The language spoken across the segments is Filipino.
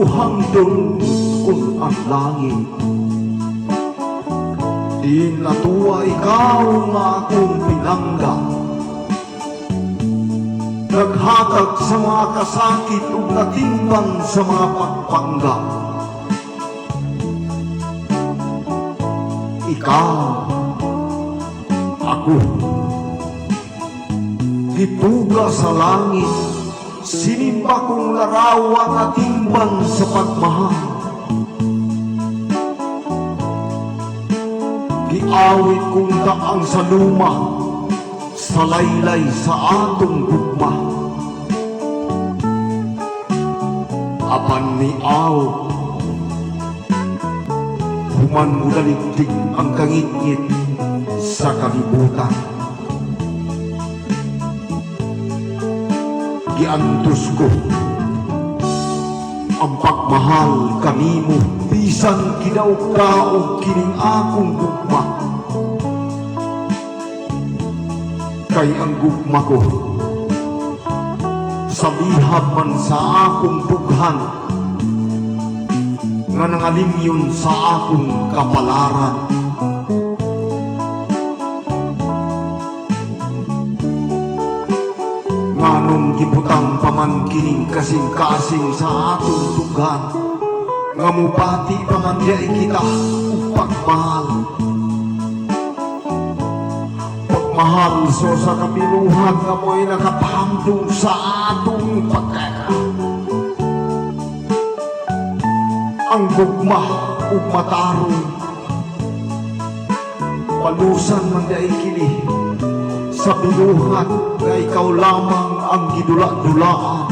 Luhandong kung ang langit. Di natuwa ikaw nga akong pinangga, naghatag sa mga kasakit ug natimbang sa mga pagpangga. Ikaw, ako, gituga sa langit, sinimba kong larawan at timbang sa pagmahal. Giawit kong daang sa luma, sa laylay sa atong gugma. Apan ni aw, human mudaligdig ang kangit-ngit sa kalibutan. Giantos ko ang pagmahal kanimo, bisan kinaog-kaog kining akong gugma. Kay ang gugma ko sa lihab man sa akong bughan, nga nangalimyon sa akong kapalaran. Nganong gibutang paman kining kasing-kasing sa atong tughan, nga mupati paman diay kita ug pagmahal. Pagmahal so sa kapiluhan nga mo'y nakapahamdong sa atong pagkaka. Ang gugma ug matarong, palusan man diay kini sa biluhan nga ikaw lamang ang gidula-dulaan.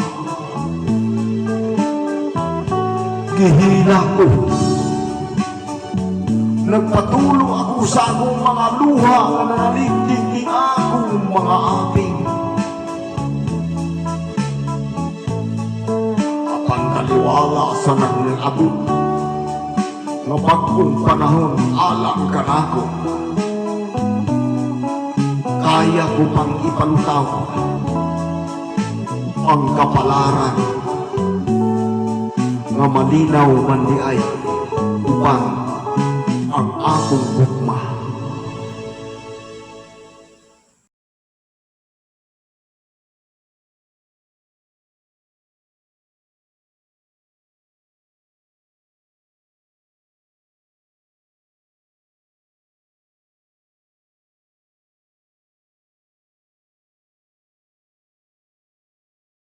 Gihila ko, nagpatulo ako sa akong mga luha nga nanaligdig ning akong mga aping. Apan taliwala sa nag-abot nga bagong panahon alang ka nako. Kaya ko pang ipalutaw ang kapalaran, nga malinaw man di ay upang ang akong gugma.